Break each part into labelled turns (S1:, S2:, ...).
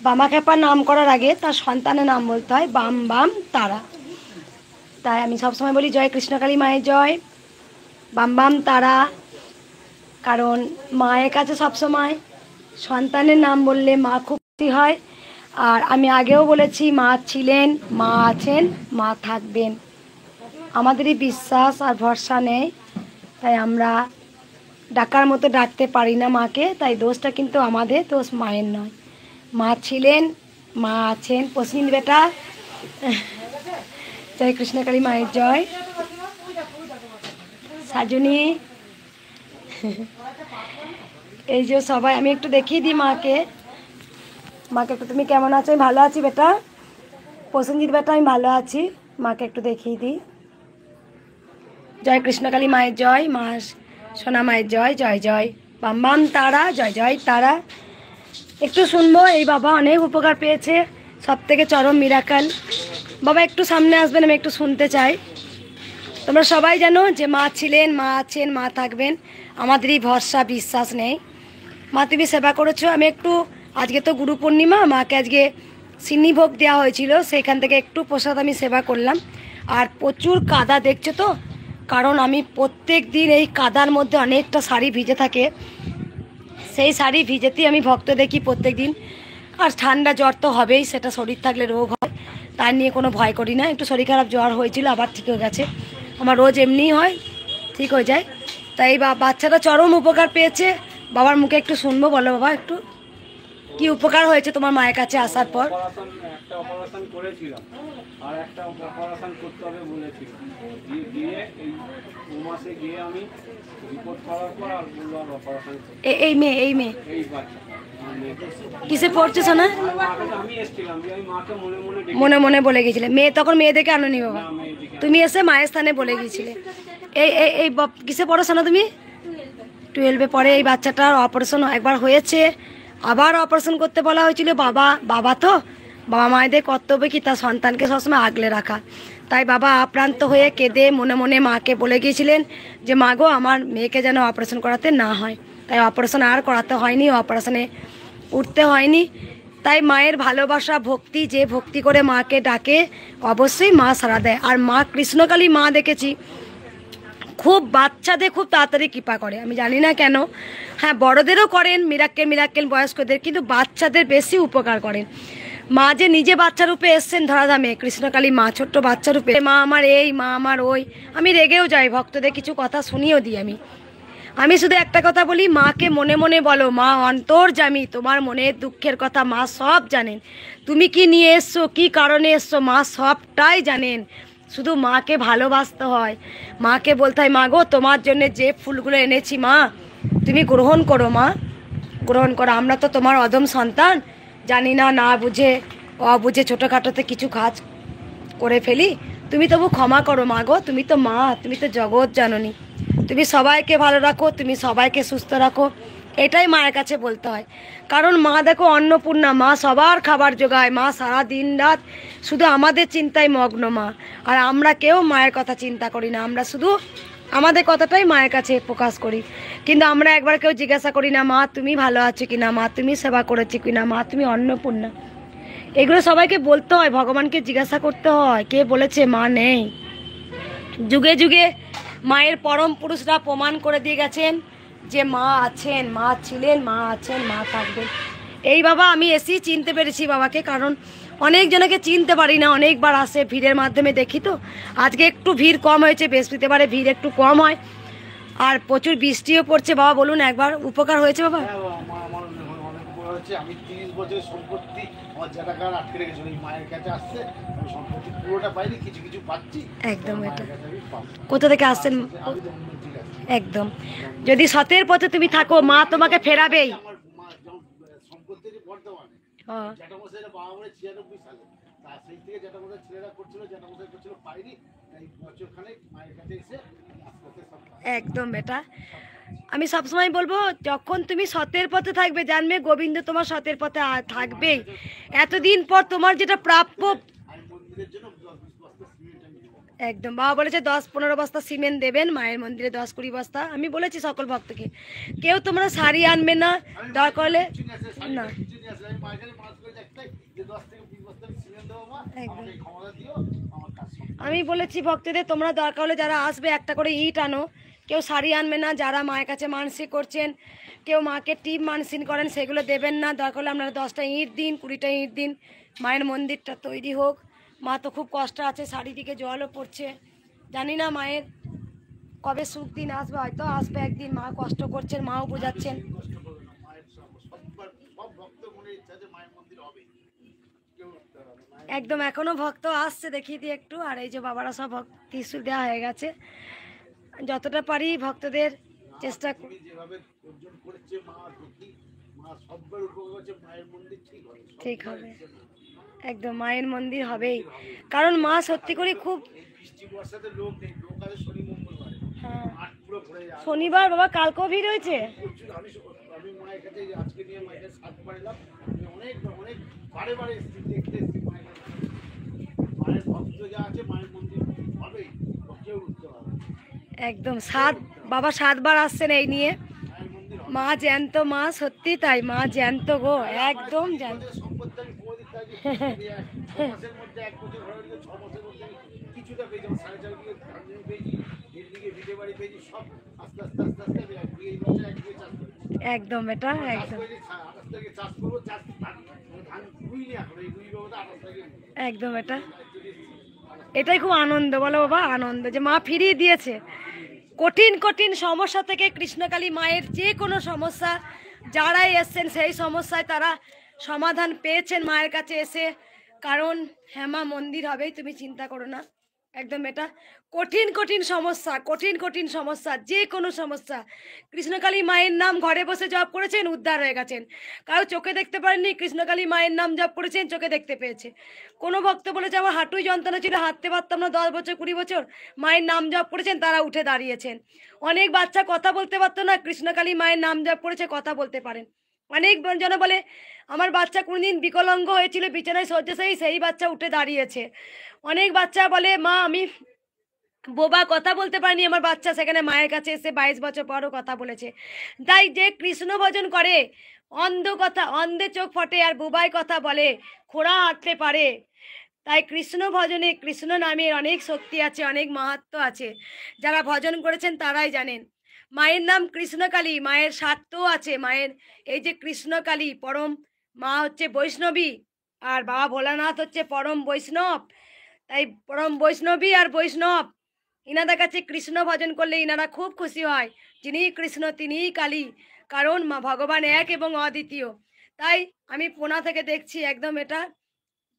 S1: বামা খেপার নাম করার আগে তার সন্তানের নাম বলতে হয় বাম বাম তারা। তাই আমি সবসময় বলি জয় কৃষ্ণকালী মায়ের জয়, বাম বাম তারা। কারণ মায়ের কাছে সবসময় সন্তানের নাম বললে মা খুব খুশি হয়। আর আমি আগেও বলেছি মা ছিলেন, মা আছেন, মা থাকবেন, আমাদেরই বিশ্বাস আর ভরসা নেই। তাই আমরা ডাকার মতো ডাকতে পারি না মাকে, তাই দোষটা কিন্তু আমাদের, দোষ মায়ের নয়। মা ছিলেন, মা আছেন। পশ্চিম বেটা জয় কৃষ্ণকালী মায়ের জয়। সাজনী এই যে সবাই, আমি একটু দেখিয়ে দিই মাকে। মাকে একটু, তুমি কেমন আছো? আমি ভালো আছি বেটা। প্রসেনজিৎ বেটা আমি ভালো আছি। মাকে একটু দেখিয়ে দিই। জয় কৃষ্ণকালী মায়ের জয়, মা সোনা মায়ের জয়, জয় জয় বাম বাম তারা, জয় জয় তারা। একটু শুনবো। এই বাবা অনেক উপকার পেয়েছে, সব থেকে চরম মিরাকেল। বাবা একটু সামনে আসবেন, আমি একটু শুনতে চাই। তোমরা সবাই জানো যে মা ছিলেন, মা আছেন, মা থাকবেন, আমাদেরই ভরসা বিশ্বাস নেই। মা তুমি সেবা করেছো। আমি একটু, আজকে তো গুরু পূর্ণিমা, মাকে আজকে সিন্নি ভোগ দেওয়া হয়েছিল, সেইখান থেকে একটু প্রসাদ আমি সেবা করলাম। আর প্রচুর কাদা দেখছো তো, কারণ আমি প্রত্যেক দিন এই কাদার মধ্যে অনেকটা শাড়ি ভিজে থাকে, সেই শাড়ি ভিজেতেই আমি ভক্ত দেখি প্রত্যেক দিন। আর ঠান্ডা জ্বর তো হবেই, সেটা শরীর থাকলে রোগ হয়, তার নিয়ে কোনো ভয় করি না। একটু শরীর খারাপ জ্বর হয়েছিল, আবার ঠিক হয়ে গেছে। আমার রোজ এমনিই হয়, ঠিক হয়ে যায়। তাই বাচ্চাটা চরম উপকার পেয়েছে। বাবার মুখে একটু শুনবো। বলো বাবা, একটু কি উপকার হয়েছে তোমার মায়ের কাছে আসার পর?
S2: একটা অপারেশন করেছিলাম, আর একটা অপারেশন করতে হবে বলেছিল। গিয়ে এই মাসে গিয়ে আমি রিপোর্ট করার পর আর বললো আর অপারেশন।
S1: এই মেয়ে, এই মেয়ে
S2: এই বাচ্চা
S1: কিসে পড়ছে শোনা?
S2: আমি এসেছিলাম, আমি মাকে মনে মনে
S1: মনে মনে বলে গিয়েছিলে। মেয়ে তখন মেয়ে দেখে আনোনি বাবা, তুমি এসে মায়ের স্থানে বলে গিয়েছিলে। এই এই এই কিসে পড়ো শোনা তুমি? 12-এ পরে। এই বাচ্চাটার অপারেশন একবার হয়েছে, আবার অপারেশন করতে বলা হয়েছিল। বাবা তো বাবা মায়েদের কর্তব্য কি তার সন্তানকে সবসময় আগলে রাখা। তাই বাবা আপ্রান্ত হয়ে কেঁদে মনে মনে মাকে বলে গিয়েছিলেন যে মা গো, আমার মেয়েকে যেন অপারেশন করাতে না হয়। তাই অপারেশন আর করাতে হয়নি, অপারেশনে উঠতে হয়নি। তাই মায়ের ভালোবাসা, ভক্তি, যে ভক্তি করে মাকে ডাকে অবশ্যই মা সাড়া দেয়। আর মা কৃষ্ণকালী মা দেখেছি খুব বাচ্চাদের খুব তাড়াতাড়ি কৃপা করে, আমি জানি না কেন। হ্যাঁ, বড়দেরও করেন মিরাক্কেল বয়স্কদের, কিন্তু বাচ্চাদের বেশি উপকার করেন। মা যে নিজে বাচ্চা রূপে এসছেন ধরাধামে, কৃষ্ণকালী মা ছোট্ট বাচ্চা রূপে, মা আমার এই, মা আমার ওই। আমি রেগেও যাই, ভক্তদের কিছু কথা শুনিয়েও দিই। আমি শুধু একটা কথা বলি, মাকে মনে মনে বলো, মা অন্তর্যামী, তোমার মনের দুঃখের কথা মা সব জানেন। তুমি কি নিয়ে এসছো, কি কারণে এসছো, মা সবটাই জানেন। শুধু মাকে ভালোবাসতে হয়। মাকে বলতে হয়, মা গো, তোমার জন্য যে ফুলগুলো এনেছি মা, তুমি গ্রহণ করো মা, গ্রহণ করো। আমরা তো তোমার অদম সন্তান, জানি না, না বুঝে অবুঝে ছোটোখাটোতে কিছু কাজ করে ফেলি, তুমি তবু ক্ষমা করো মা গো। তুমি তো মা, তুমি তো জগৎ জননী, তুমি সবাইকে ভালো রাখো, তুমি সবাইকে সুস্থ রাখো, এটাই মায়ের কাছে বলতে হয়। কারণ মা দেখো অন্নপূর্ণা, মা সবার খাবার জোগায়, মা সারা দিন রাত শুধু আমাদের চিন্তায় মগ্ন মা। আর আমরা কেউ মায়ের কথা চিন্তা করি না, আমরা শুধু আমাদের কথাটাই মায়ের কাছে প্রকাশ করি। কিন্তু আমরা একবার কেউ জিজ্ঞাসা করি না, মা তুমি ভালো আছো কিনা, মা তুমি সেবা করেছো কিনা, মা তুমি অন্নপূর্ণা। এগুলো সবাইকে বলতে হয়, ভগবানকে জিজ্ঞাসা করতে হয়, কে বলেছে মা নেই। যুগে যুগে মায়ের পরম পুরুষরা প্রমাণ করে দিয়ে গেছেন যে মা আছেন, মা ছিলেন, মা আছেন, মা থাকবেন। এই বাবা আমি এসেই চিনতে পেরেছি বাবাকে, কারণ অনেকজনকে চিনতে পারি না, অনেকবার আসে ভিড়ের মাধ্যমে দেখি তো। আজকে একটু ভিড় কম হয়েছে, বৃহস্পতিবারে ভিড় একটু কম হয়, আর প্রচুর বৃষ্টিও পড়ছে। বাবা বলুন একবার, উপকার হয়েছে বাবা?
S3: আমি 30 বছরের সম্পত্তি আমার জ্যাঠাকার আটকে রেখেছিল, এই মায়ের কাছে আসছে, আমি সম্পত্তি পুরোটা পাইনি, কিছু কিছু পাচ্ছি।
S1: একদম, এটা কোথা থেকে আসছেন? একদম, যদি সতের পথে তুমি থাকো মা তোমাকে ফেরাবেই।
S3: সম্পত্তি বর্তমানে জ্যাঠামশাইরা বাবা মরে 96 সালে, তার সেই থেকে জ্যাঠামশাই ছেলেরা করছিল, জ্যাঠামশাই করছিল, পাইনি, তাই বছরখানেক মায়ের কাছে এসে
S1: একদম বেটা, আমি সবসময় বলবো, যখন তুমি সতের পথে থাকবে জানবে গোবিন্দ তোমার সতের পথে থাকবেই। এতদিন পর তোমার যেটা প্রাপ্য, একদম বাবা বলেছে 10-15 বস্তা সিমেন্ট দেবেন মায়ের মন্দিরে, 10-20 বস্তা। আমি বলেছি সকল ভক্তকে কেউ তোমরা শাড়ি আনবে না, দরকার হলে না। একদম আমি বলেছি ভক্তদের তোমরা দরকার হলে যারা আসবে একটা করে ইট আনো, কেউ শাড়ি আনবে না। যারা মায়ের কাছে মানসিক করছেন, কেউ মাকে টিপ মানসিক করেন, সেগুলো দেবেন না। দরকার হলে আপনারা 10টা ইট দিন, 20টা ইট দিন, মায়ের মন্দিরটা তৈরি হোক। মা তো খুব কষ্ট আছে, চারিদিকে জলও পড়ছে, জানি না মায়ের কবে সুখ দিন আসবে, হয়তো আসবে একদিন। মা কষ্ট করছেন, মাও বোঝাচ্ছেন। একদম এখনো ভক্ত আসছে, দেখিয়ে দিই একটু। আর এই যে বাবারা সব ত্রিশূল দেওয়া হয়ে গেছে, যতটা পারি ভক্তদের চেষ্টা ঠিক হবে। একদম মায়ের মন্দির হবেই, কারণ মা সত্যি করে খুব হ্যাঁ। শনিবার বাবা কালকেও ভিড় হয়েছে। একদম বাবা 7বার আসছেন এই নিয়ে। মা জ্যান্ত, মা সত্যি তাই, মা জ্যান্ত গো, একদম জ্যান্ত। একদম এটা একদম একদম এটাই খুব আনন্দ, বলো বাবা, আনন্দ যে মা ফিরিয়ে দিয়েছে। কঠিন কঠিন সমস্যা থেকে কৃষ্ণকালী মায়ের যে কোনো সমস্যা যারাই এসছেন সেই সমস্যায় তারা সমাধান পেয়েছেন মায়ের কাছে এসে। কারণ হ্যাঁ মা মন্দির হবেই, তুমি চিন্তা করো না। একদম এটা কঠিন কঠিন সমস্যা, কঠিন কঠিন সমস্যা, যে কোনো সমস্যা কৃষ্ণকালী মায়ের নাম ঘরে বসে জপ করেছেন, উদ্ধার হয়ে গেছেন। কারো চোখে দেখতে পারেননি, কৃষ্ণকালী মায়ের নাম জপ করেছেন, চোখে দেখতে পেয়েছে। কোনো ভক্ত বলেছে আমার হাঁটুই যন্ত্রণা ছিল, হাঁটতে পারতাম না, 10 বছর 20 বছর, মায়ের নাম জপ করেছেন, তারা উঠে দাঁড়িয়েছেন। অনেক বাচ্চা কথা বলতে পারতো না, কৃষ্ণকালী মায়ের নাম জপ করেছে, কথা বলতে পারেন। অনেক জন বলে আমার বাচ্চা কোনদিন বিকলাঙ্গ হয়েছিল, বিছানায় শয্যাশায়ী, সেই বাচ্চা উঠে দাঁড়িয়েছে। অনেক বাচ্চা বলে মা আমি বোবা, কথা বলতে পারিনি, আমার বাচ্চা সেখানে মায়ের কাছে এসে 22 বছর পরও কথা বলেছে। তাই যে কৃষ্ণ ভজন করে, অন্ধে চোখ ফটে আর বোবায় কথা বলে, খোড়া হাঁটতে পারে। তাই কৃষ্ণ ভজনে, কৃষ্ণ নামের অনেক শক্তি আছে, অনেক মাহাত্ম্য আছে। যারা ভজন করেছেন তারাই জানেন। মায়ের নাম কৃষ্ণকালী, মায়ের স্বার্থও আছে। মায়ের এই যে কৃষ্ণকালী পরম মা হচ্ছে বৈষ্ণবী, আর বাবা ভোলানাথ হচ্ছে পরম বৈষ্ণব। তাই পরম বৈষ্ণবী আর বৈষ্ণব ইনাদের কাছে কৃষ্ণ ভজন করলে ইনারা খুব খুশি হয়। যিনি কৃষ্ণ তিনিই কালী, কারণ মা ভগবান এক এবং অদ্বিতীয়। তাই আমি পুনা থেকে দেখছি, একদম এটা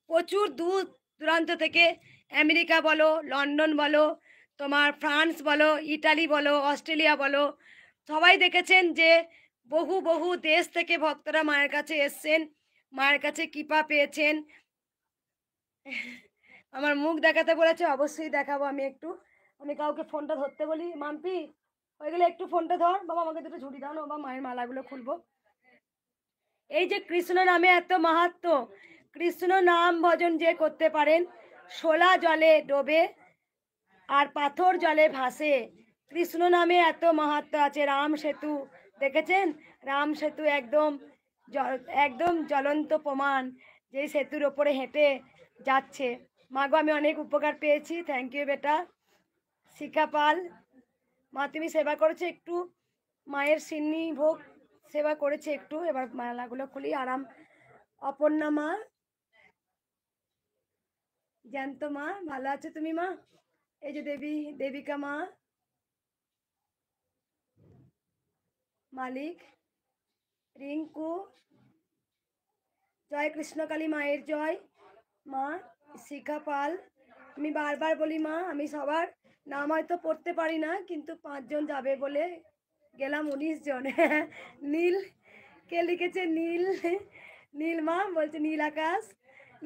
S1: প্রচুর দূর দূরান্ত থেকে, আমেরিকা বলো, লন্ডন বলো, তোমার ফ্রান্স বলো, ইটালি বলো, অস্ট্রেলিয়া বলো, সবাই দেখেছেন যে বহু বহু দেশ থেকে ভক্তরা মায়ের কাছে এসছেন, মায়ের কাছে কৃপা পেয়েছেন। আমার মুখ দেখাতে বলেছে, অবশ্যই দেখাবো। আমি কাউকে ফোনটা ধরতে বলি, মাম্পি হয়ে গেলে একটু ফোনটা ধর বাবা, আমাকে দুটো ঝুড়ি দাও না বাবা, মায়ের মালাগুলো খুলবো। এই যে কৃষ্ণ নামে এত মাহাত্ম্য, কৃষ্ণ নাম ভজন যে করতে পারেন, শোলা জলে ডোবে আর পাথর জলে ভাসে। কৃষ্ণ নামে এত মাহাত্ম্য আছে। রাম সেতু দেখেছেন, রাম সেতু একদম জ্বলন্ত প্রমাণ, যে সেতুর ওপরে হেঁটে যাচ্ছে। মাগো আমি অনেক উপকার পেয়েছি, থ্যাংক ইউ বেটা। শিখা পাল মা তুমি সেবা করেছো একটু, মায়ের সিন্নি ভোগ সেবা করেছে একটু। এবার মালাগুলো খুলি। আরাম অপর্ণা মা, জ্যান্ত মা, ভালো আছো তুমি মা? এই যে দেবিকা মা, মালিক, রিঙ্কু, জয় কৃষ্ণকালী মায়ের জয়। মা শিখা পাল, আমি বারবার বলি মা আমি সবার নাম হয়তো পড়তে পারি না, কিন্তু 5 জন যাবে বলে গেলাম, 19 জন। নীল কে লিখেছে, নীল মা বলছে, নীল আকাশ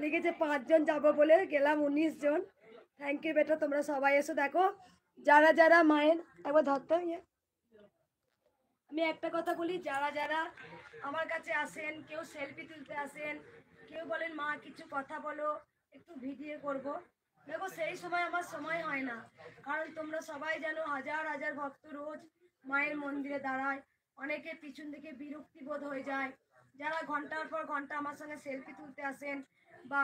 S1: লিখেছে 5 জন যাবো বলে গেলাম, 19 জন। থ্যাংক ইউ বেটা, তোমরা সবাই এসো। দেখো যারা যারা মায়ের একবার ধরতে, আমি একটা কথা বলি, যারা যারা আমার কাছে আসেন, কেউ সেলফি তুলতে আসেন, কেউ বলেন মা কিছু কথা বলো, একটু ভিডিও করব, দেখো সেই সময় আমার সময় হয় না, কারণ তোমরা সবাই জানো হাজার হাজার ভক্ত রোজ মায়ের মন্দিরে দাঁড়ায়। অনেকে পিছন থেকে বিরক্তি বোধ হয়ে যায়, যারা ঘন্টার পর ঘন্টা আমার সঙ্গে সেলফি তুলতে আসেন বা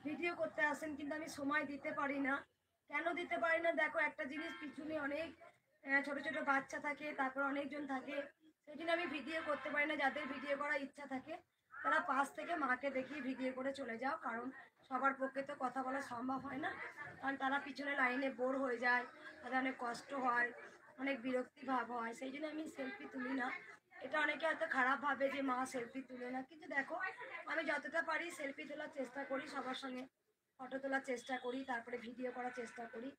S1: ভিডিও করতে আসেন, কিন্তু আমি সময় দিতে পারি না। কেন দিতে পারি না? দেখো, একটা জিনিস, পিছনে অনেক ছোট ছোট বাচ্চা থাকে, তারপর অনেকজন থাকে, সেই জন্য আমি ভিডিও করতে পারি না। যাদের ভিডিও করার ইচ্ছা থাকে তারা পাশ থেকে মাকে দেখিয়ে ভিডিও করে চলে যাও, কারণ সবার পক্ষে তো কথা বলা সম্ভব হয় না, কারণ তারা পিছনে লাইনে বোর হয়ে যায়, তাদের অনেক কষ্ট হয়, অনেক বিরক্তি ভাব হয়, সেই জন্য আমি সেলফি তুলি না। এটা অনেকে হয়তো খারাপ ভাবে যে মা সেলফি তুলে না, কিন্তু দেখো আমি যতটা পারি সেলফি তোলার চেষ্টা করি, সবার সঙ্গে ফটো তোলার চেষ্টা করি, তারপরে ভিডিও করার চেষ্টা করি।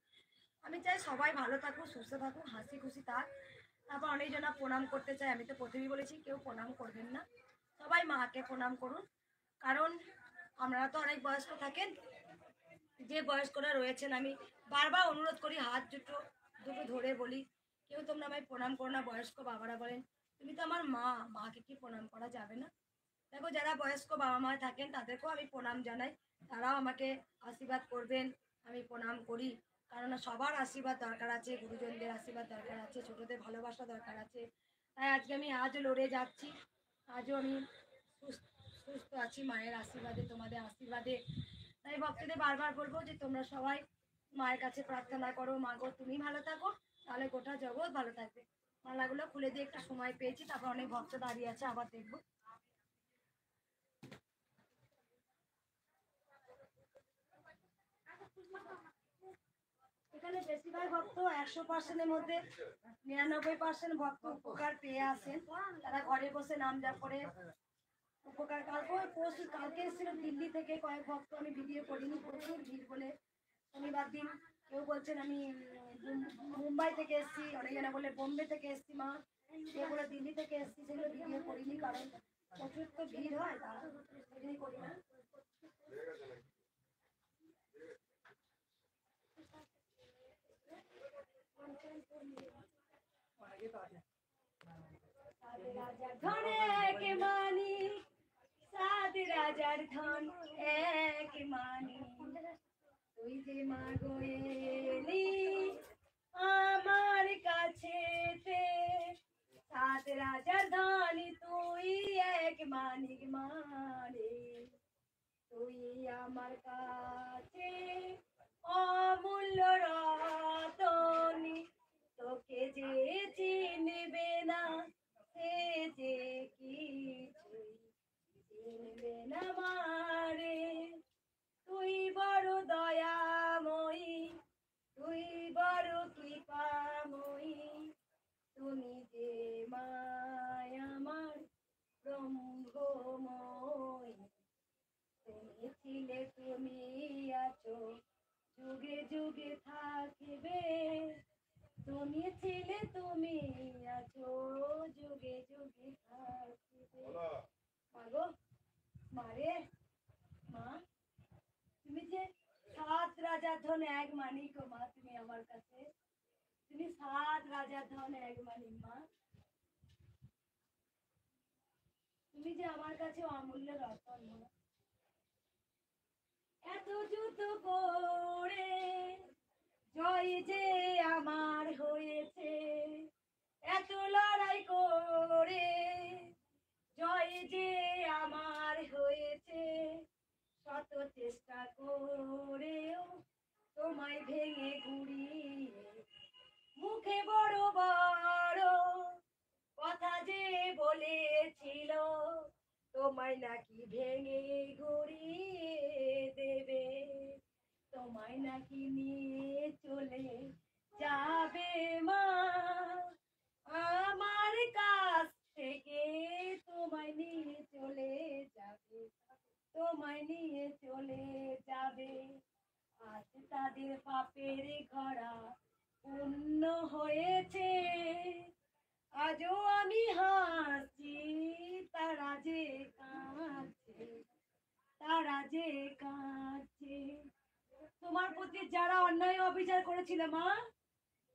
S1: আমি চাই সবাই ভালো থাকুক, সুস্থ থাকুক, হাসি খুশি থাক। তারপর অনেকজনা প্রণাম করতে চাই, আমি তো প্রথমেই বলেছি কেউ প্রণাম করবেন না, সবাই মাকে প্রণাম করুন। কারণ আপনারা তো অনেক বয়স্ক থাকেন, যে বয়স্করা রয়েছেন আমি বারবার অনুরোধ করি, হাত দুটো দুটো ধরে বলি, কেউ তোমরা আমায় প্রণাম করো না। বয়স্ক বাবারা বলেন তুমি তো আমার মা, মাকে কি প্রণাম করা যাবে না? দেখো, যারা বয়স্ক বাবা মা থাকেন তাদেরকেও আমি প্রণাম জানাই, তারাও আমাকে আশীর্বাদ করবেন, আমি প্রণাম করি। কারণ সবার আশীর্বাদ দরকার আছে, গুরুজনদের আশীর্বাদ দরকার আছে, ছোটদের ভালোবাসা দরকার আছে। তাই আজকে আমি আজও লড়ে যাচ্ছি, আজও আমি সুস্থ সুস্থ আছি মায়ের আশীর্বাদে, তোমাদের আশীর্বাদে। তাই ভক্তদের বারবার বলবো যে তোমরা সবাই মায়ের কাছে প্রার্থনা করো, মা গো তুমি ভালো থাকো, তাহলে গোটা জগৎ ভালো থাকবে। মালাগুলো খুলে দিয়ে একটু সময় পেয়েছি, তারপর অনেক ভক্ত দাঁড়িয়ে আছে, আবার দেখবো। এখানে বেশিরভাগ ভক্ত 100%-এর মধ্যে 99% ভক্ত উপকার পেয়ে আসেন, তারা ঘরে বসে নাম জপ করে উপকার। কালকে এসেছিল দিল্লি থেকে কয়েক ভক্ত, আমি ভিডিও করিনি, প্রচুর ভিড় বলে শনিবার দিন। কেউ বলছেন আমি মুম্বাই থেকে এসেছি, অনেকজনা বলে বোম্বে থেকে এসেছি মা, কেউ বলে দিল্লি থেকে এসেছি, সেগুলো ভিডিও করিনি, কারণ প্রচুর তো ভিড় হয়, তারা সেদিনই করি না। রাজার ধন এক মানি, সাত রাজার ধন এক মানি, তুই যে মা গো এলি আমার কাছেতে, সাত রাজার ধন তুই এক মানিক মানে, তুই আমার কাছে অমূল্য রতনী, তোকে যে চিনবে না সে যে কিছুই চিনবে না মারে, তুই বড় দয়াময়ী, তুই বড় কৃপাময়ী, তুমি যে মায় আমার ব্রহ্মময়ী, তুমি ছিলে তুমি আছো যুগে যুগে থাকবে, তুমি ছিলে তুমি আছো যুগে যুগে থাকবে। মাগো মারে, মা তুমি যে সাত রাজার ধন এক মানিক মা, তুমি আমার কাছে, তুমি সাত রাজার ধন এক মানিক মা, তুমি যে আমার কাছে অমূল্য রতন মা। এত যুদ্ধ করে জয় যে আমার হয়েছে, এত লড়াই করে জয় যে আমার হয়েছে, শত চেষ্টা করেও তোমায় ভেঙে গুড়িয়ে, মুখে বড় বড় কথা যে বলেছিল, তোমায় নাকি ভেঙে গড়িয়ে দেবে, তোমায় নাকি নিয়ে চলে যাবে মা, আমার কাছ থেকে তোমায় নিয়ে চলে যাবে, তোমায় নিয়ে চলে যাবে। আজ তাদের পাপের ঘোড়া পূর্ণ হয়েছে, আজও আমি হাসছি, তারা যে কাঁদছে, তারা যে কাঁদছে। তোমার প্রতি যারা অন্যায় অবিচার করেছিল মা,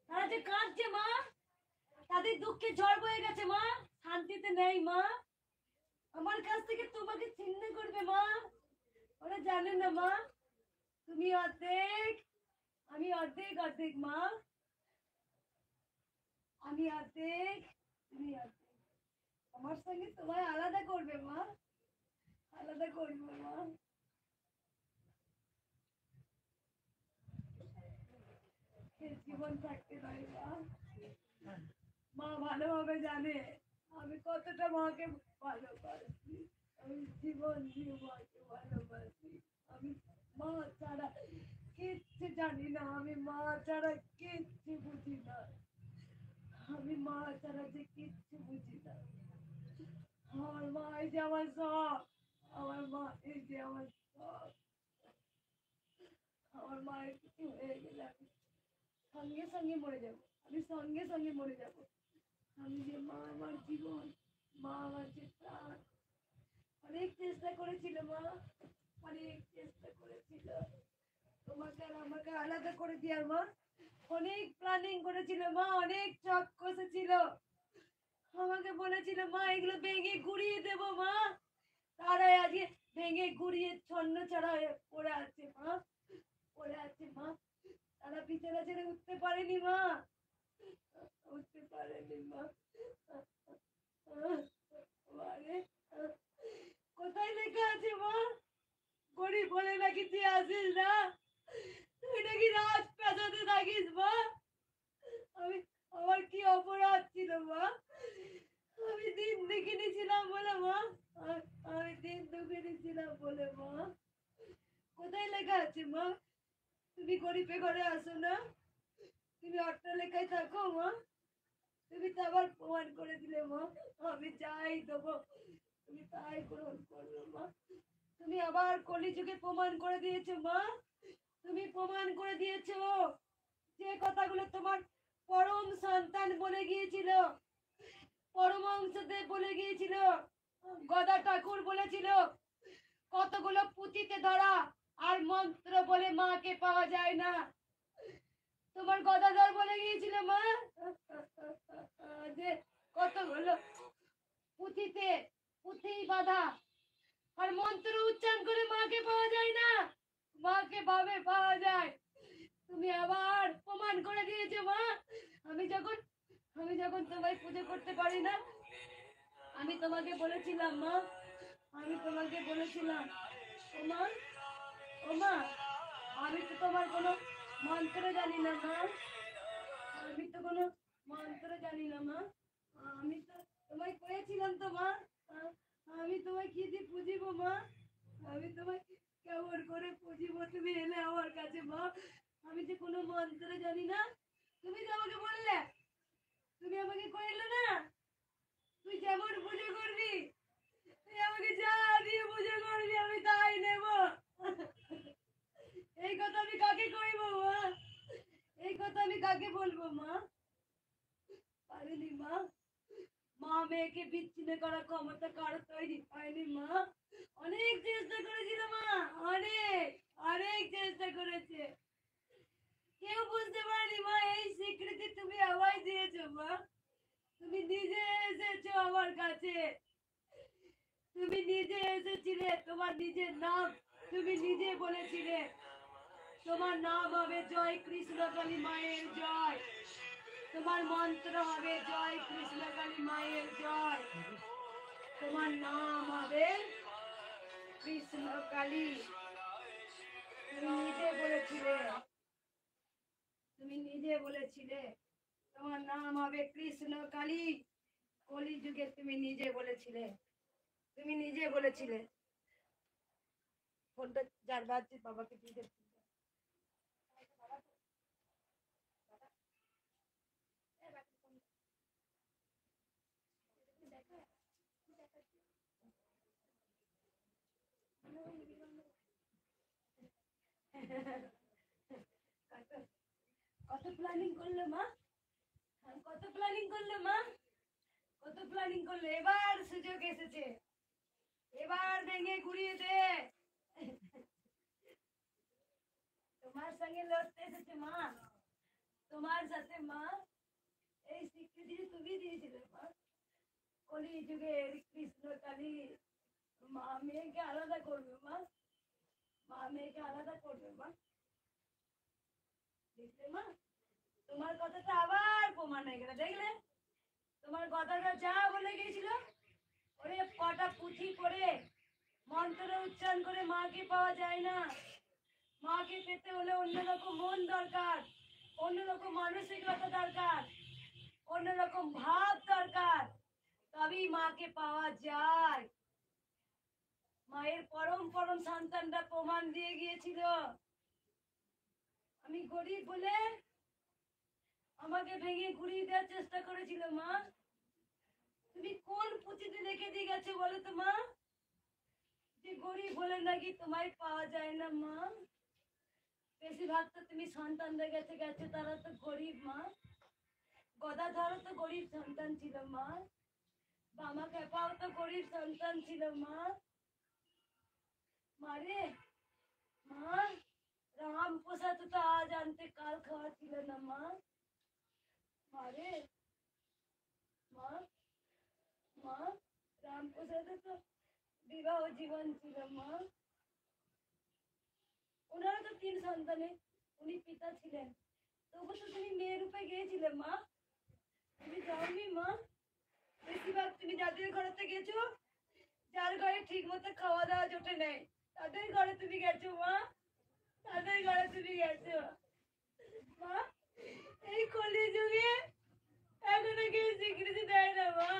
S1: তারা যে কাঁদছে মা, তাদের দুঃখে ঝড় বয়ে গেছে মা, শান্তিতে নেই মা, আমার কাছ থেকে তোমাকে ছিন্ন করবে মা, ওরা জানে না মা, তুমি অর্ধেক, আমি অর্ধেক অর্ধেক মা, আমি অর্ধেক, তুমি অর্ধেক। আমার সঙ্গে তোমায় আলাদা করবে মা, আলাদা করবে মা। এই জীবন থাকতে পারি মা। মা ভালোভাবে জানে আমি কতটা মাকে ভালোবাসি। আমি জীবন দিয়ে মাকে ভালোবাসি। আমি মা ছাড়া কিচ্ছু জানি না, আমি মা ছাড়া কিচ্ছু বুঝি না, আমি মা ছাড়া যে কিচ্ছু বুঝি না। আমার মা এই যে আমার সব, আমার মা এই যে আমার সব। আমার মায়ের কিছু হয়ে গেলে আমি সঙ্গে সঙ্গে মরে যাবো, আমি সঙ্গে সঙ্গে মরে যাবো। আমি যে মা আমার জীবন, মা আমার যে প্রাণ। অনেক চেষ্টা করেছিল মা, অনেক চেষ্টা করেছিল তোমাকে আর আমাকে আলাদা করে দেওয়ার মা। অনেক প্ল্যানিং করেছিল মা, অনেক চক কষেছিল। আমাকে বলেছিল মা এগুলো ভেঙে গুড়িয়ে দেবো মা। তারাই আজকে ভেঙে গুড়িয়ে ছন্ন ছাড়া হয়ে পড়ে আছে মা, পড়ে আছে মা। তারা বিছানা ছেড়ে উঠতে পারেনি মা, উঠতে পারেনি মা। মারে, কোথায় লেখা আছে মা? গরিব বলে নাকি তুই আসিস না, তুই নাকি রাজপ্রাসাদে থাকিস মা। আমি, আমার কি অপরাধ ছিল মা? আমি দিন দেখিনি ছিলাম বলে মা, আমি দিন দুঃখিনী ছিলাম বলে মা। কোথায় লেখা আছে মা তুমি গরিবে ঘরে আসো না, তুমি অট্টালিকায় থাকো মা? তুমি তো আবার প্রমাণ করে দিলে মা, আমি যাই দেবো তুমি তাই গ্রহণ করবে মা। তুমি আবার কলিযুগে প্রমাণ করে দিয়েছো মা, তুমি প্রমাণ করে দিয়েছো যে কথাগুলো তোমার পরম সন্তান বলে গিয়েছিল, পরমহংসদেব বলে গিয়েছিল, গদা ঠাকুর বলেছিল কতগুলো পুঁথিতে ধরা আর মন্ত্র বলে মাকে পাওয়া যায় না। তোমার গদাধর বলে গিয়েছিল মা যে কতগুলো পুঁথিতে পুঁথি বাঁধা আর মন্ত্র উচ্চারণ করে মাকে পাওয়া যায় না, মাকে ভাবে পাওয়া যায়। তুমি আবার প্রমাণ করে দিয়েছো মা। আমি যখন তোমায় পুজো করতে পারি না, আমি তোমাকে বলেছিলাম মা, আমি তোমাকে বলেছিলাম ও মা, ও মা, আমি তো তোমার কোনো মন্ত্র জানি না মা, আমি তো কোনো মন্ত্র জানি না মা। আমি তো তোমায় করেছিলাম তো মা, আমি তোমায় কি দিয়ে পুজিব মা? আমি তোমায় কেমন করে পুজিব? তুমি এলে আমার কাছে মা, আমি যে কোনো মন্ত্র জানি না। তুমি তো আমাকে বললে, তুমি আমাকে কইলে না তুই যেমন পুজো করবি, তুই আমাকে যা দিয়ে পুজো করবি আমি তাই নেব। এই কথা আমি কাকে কইব মা? এই কথা আমি কাকে বলবো মা? পারিনি মা। মা মেয়েকে বিচ্ছিন্ন করার ক্ষমতা কারো তৈরি হয়নি মা। অনেক চেষ্টা করেছিল মা, অনেক অনেক চেষ্টা করেছে। কেউ বুঝতে পারেনি মা এই স্বীকৃতি তুমি আমায় দিয়েছো মা। তুমি নিজে এসেছো আমার কাছে, তুমি নিজে এসেছিলে, তোমার নিজের নাম তুমি নিজে বলেছিলে তোমার নাম হবে জয় কৃষ্ণকালী মায়ের জয়, তোমার মন্ত্র হবে জয় কৃষ্ণকালী মায়ের জয়, তোমার নাম হবে কৃষ্ণকালী। তুমি নিজে বলেছিলে, তুমি নিজে বলেছিলে তোমার নাম হবে কৃষ্ণকালী। কলিযুগে তুমি নিজে বলেছিলে, তুমি নিজে বলেছিলে। ফোনটা যার বাজছে বাবাকে দিয়ে দে। কত প্ল্যানিং করলে মা, কত প্ল্যানিং করলে মা, কত প্ল্যানিং করলে। এবার সুযোগ এসেছে, এবার ভেঙে গুড়িয়ে দে। তোমার সঙ্গে লড়তে এসেছে মা, তোমার সাথে মা। এই স্বীকৃতি তুমি দিয়েছিলে মা। কলি যুগে কৃষ্ণকালী মা মেয়েকে আলাদা করবে মা, মা মেয়েকে আলাদা করবে মা, দেখলে মা তোমার কথাটা আবার প্রমাণ হয়ে গেল, দেখলে তোমার কথাটা যা বলে গেছিল, ওরে কটা পুঁথি করে মন্ত্র উচ্চারণ করে মাকে পাওয়া যায় না। মাকে পেতে হলে অন্যরকম মন দরকার, অন্যরকম মানসিকতা দরকার, অন্যরকম ভাব দরকার, তবেই মাকে পাওয়া যায়। মায়ের পরম পরম সন্তানটা প্রমাণ দিয়ে গিয়েছিল, আমি গরিব বলে আমাকে ভেঙে ঘুরিয়ে দেওয়ার চেষ্টা করেছিল। মা তুমি কোন পুঁথিতে লিখে দিয়ে গেছো বলো তো মা, যে গরিব বলে নাকি তোমায় পাওয়া যায় না? মা বেশিরভাগ তো তুমি সন্তানদের কাছে গেছো, তারা তো গরিব। মা গদাধরও তো গরিব সন্তান ছিল মা, বামা খেপাও তো গরিব সন্তান ছিল মা। মারে মা রাম প্রসাদ তো আজ আনতে কাল খাওয়া ছিল না মা। মারে মা, মা রাম প্রসাদ তো বিবাহ জীবন ছিল মা। ওনারা তো 3 সন্তানে উনি পিতা ছিলেন, তবু তো তুমি মেয়ের রূপে গিয়েছিলে মা, তুমি যাওনি মা। বেশিরভাগ তুমি যাদের ঘরেতে গেছো, যার ঘরে ঠিক মতো খাওয়া দাওয়া জোটে নেই, তাদের ঘরে তুমি গেছো মা, তাদের ঘরে তুমি গেছো মা। এই কলি যুগে এখনো কেউ স্বীকৃতি দেয় না মা,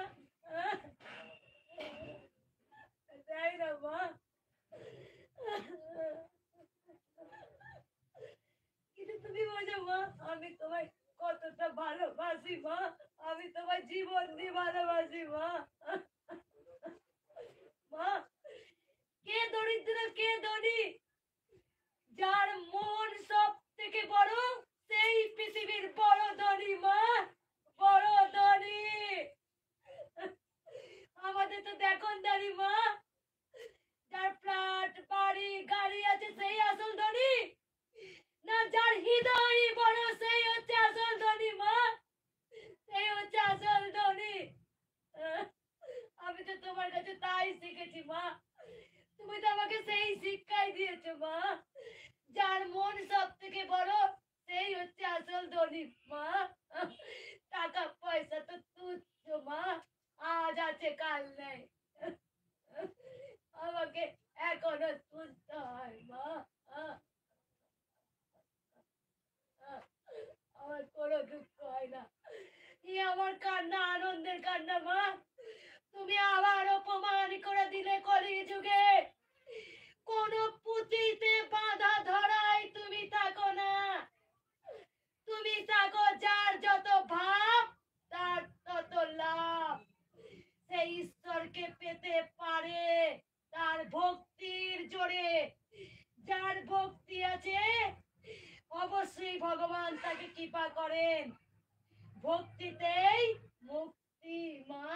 S1: দেয় না মা। কিন্তু তুমি বোঝো মা, আমি তোমায় কতটা ভালোবাসি মা, আমি তোমায় জীবন দিয়ে ভালোবাসি মা। মা কে দরিদ্র কে ধনী, যার মন সব থেকে বড় সেই পৃথিবীর বড় ধনী মা, বড় ধনী। আমাদের তো দেখনদারি মা, যার ফ্ল্যাট বাড়ি গাড়ি আছে সেই আসল ধনী, না যার হৃদয় বড় সেই হচ্ছে আসল ধনী মা, সেই হচ্ছে আসল ধনী। আমি তো তোমার কাছে তাই শিখেছি মা, তুমি তো আমাকে সেই শিক্ষাই দিয়েছো মা, যার মন সব থেকে বড় সেই হচ্ছে আসল ধনী মা। টাকা পয়সা তো তুচ্ছ মা, আজ আছে কাল নেই, আমাকে এখনো তুলতে হয় মা। আমার কোনো দুঃখ হয় না, আমার কান্না আনন্দের কান্না মা। তুমি আবার অপমান করে দিলে কলি যুগে, কোন পুঁথিতে বাঁধা ধরাই তুমি থাকো না, তুমি থাকো যার যত ভাব তার তত লাভ। সেই ঈশ্বরকে পেতে পারে তার ভক্তির জোরে, যার ভক্তি আছে অবশ্যই ভগবান তাকে কৃপা করেন, ভক্তিতেই মুক্তি মা।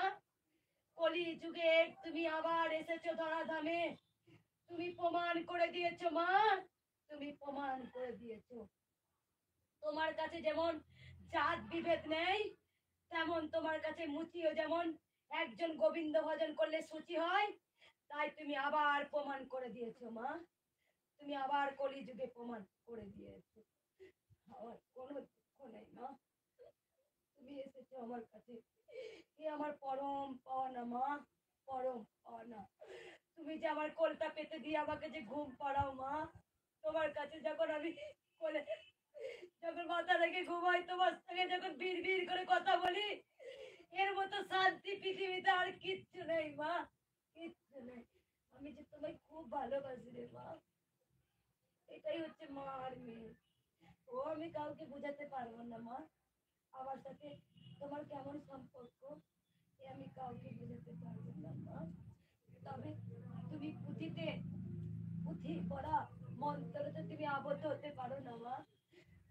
S1: কলি যুগে তুমি আবার এসেছো ধরাধামে, তুমি প্রমাণ করে দিয়েছো মা, তুমি প্রমাণ করে দিয়েছো। তোমার কাছে যেমন জাত বিভেদ নেই, তেমন তোমার কাছে মুচিও যেমন একজন গোবিন্দ ভজন করলে সূচি হয়, তাই তুমি আবার প্রমাণ করে দিয়েছো মা, তুমি আবার কলি যুগে প্রমাণ করে দিয়েছো। আমার কোনো দুঃখ নেই মা, তুমি এসেছো আমার কাছে, এ আমার পরম পাওনা মা, পরম পাওনা। তুমি যে আমার কোলটা পেতে দিয়ে আমাকে যে ঘুম পাড়াও মা, তোমার কাছে যখন আমি কোলে যখন মাথা রেখে ঘুমাই, তোমার সঙ্গে যখন বিড় করে কথা বলি, এর মতো শান্তি পৃথিবীতে আর কিচ্ছু নেই মা, কিচ্ছু নেই। আমি যে তোমায় খুব ভালোবাসি রে মা, এটাই হচ্ছে মা আর মেয়ে। ও আমি কাউকে বোঝাতে পারবো না মা, আমার সাথে তোমার কেমন সম্পর্ক এ আমি কাউকে বোঝাতে পারবো না মা। তবে তুমি পুঁথি পড়া মন্ত্রতে তুমি আবদ্ধ হতে পারো না মা।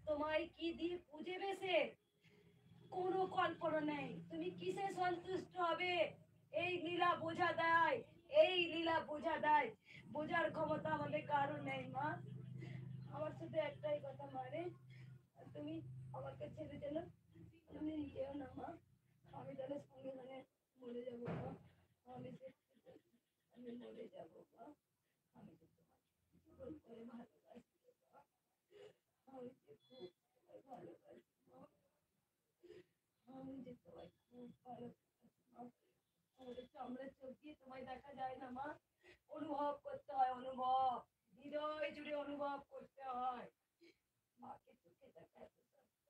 S1: তোমায় কি দিয়ে পুজে বেসে কোনো কল্পনা নেই, তুমি কিসে সন্তুষ্ট হবে এই লীলা বোঝা দেয়, এই লীলা বোঝা দেয়, বোঝার ক্ষমতা আমাদের কারো নেই মা। আমার শুধু একটাই কথা মানে, তুমি আমাকে ছেড়ে যেন তুমি যেও না মা, আমি তাহলে সঙ্গে সঙ্গে মরে যাবো মা, আমি মরে যাবো মা, আমি তো তোমার জীবন করে আমি যে খুব তোমায় ভালোবাসি মা, আমি যে তোমায় খুব ভালোবাসি মা। আমাদের চামড়ার চোখ দিয়ে তোমায় দেখা যায় না মা, অনুভব করতে হয়, অনুভব, হৃদয় জুড়ে অনুভব করতে হয়। মাকে চোখে দেখা এত সস্তা নয়,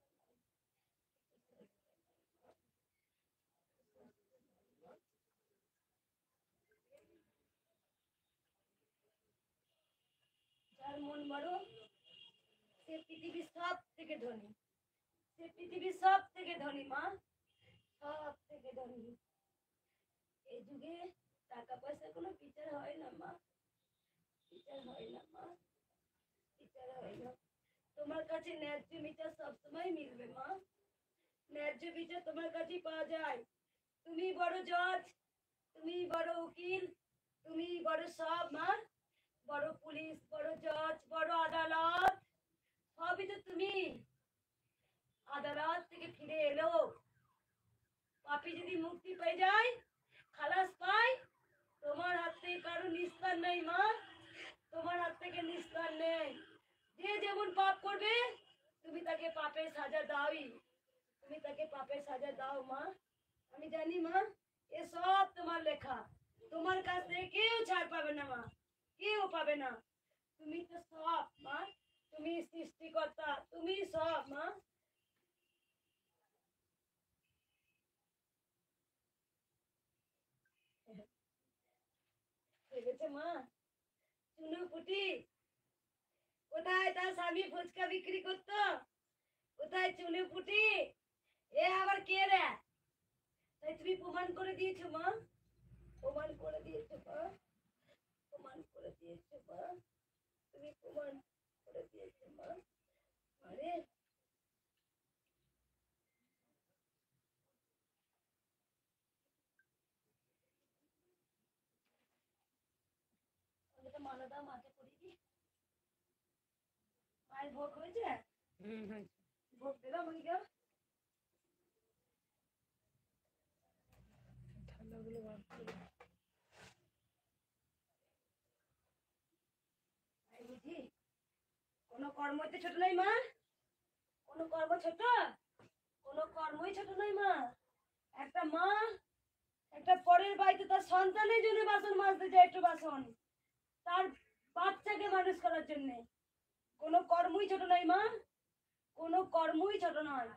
S1: যার মন বড় সে পৃথিবীর সব থেকে ধনী, সে পৃথিবীর সব থেকে ধনী মা, সব থেকে ধনী। এই যুগে টাকা পয়সার কোনো বিচার হয় না মা, বিচার হয় না মা, বিচার হয় না। তোমার কাছে ন্যায্য বিচার সবসময় মিলবে মা, ন্যায্য বিচার তোমার কাছেই পাওয়া যায়। তুমি বড় জজ, তুমি বড় উকিল, তুমি বড় সব মা, বড় পুলিশ, বড় জজ, বড় আদালত, সবই তো তুমি। আদালত থেকে ফিরে এলো পাপি যদি মুক্তি পেয়ে যায়, খালাস পায়, তোমার হাত থেকে কারো নিস্তার নেই মা, তোমার হাত থেকে নিস্তার নেই। যে যেমন পাপ করবে তুমি তাকে পাপের সাজা দাওই, তুমি তাকে পাপের সাজা দাও মা। আমি জানি মা, এ সব তোমার লেখা, তোমার কাছ থেকে কেউ ছাড় পাবে না মা, কেউ পাবে না। তুমি তো সব মা, তুমি সৃষ্টিকর্তা, তুমি সব মা। ভেবেছে মা, চুনু পুটি কোথায় তার স্বামী ফুচকা বিক্রি করতো, কোথায় চুনু পুটি, এ আবার কে রে? তাই তুমি প্রমাণ করে দিয়েছো মা, প্রমাণ করে দিয়েছো মা, প্রমাণ করে দিয়েছো মা, তুমি প্রমাণ করে দিয়েছো মা। আরে আমি তো মালাটা মাকে পরিয়ে দিই। মায়ের ভোগ হয়েছে, ভোগ দিলাম আমাকে কেউ? তাই বুঝি কোনো কর্মতে ছোট নাই মা, কোনো কর্ম ছোট, কোনো কর্মই ছোট নয় মা। একটা মা একটা পরের বাড়িতে তার সন্তানের জন্য বাসন মাজতে যায়, একটু বাসন তার বাচ্চাকে মানুষ করার জন্য, কোনো কর্মই ছোট নয় মা, কোনো কর্মই ছোট নয়।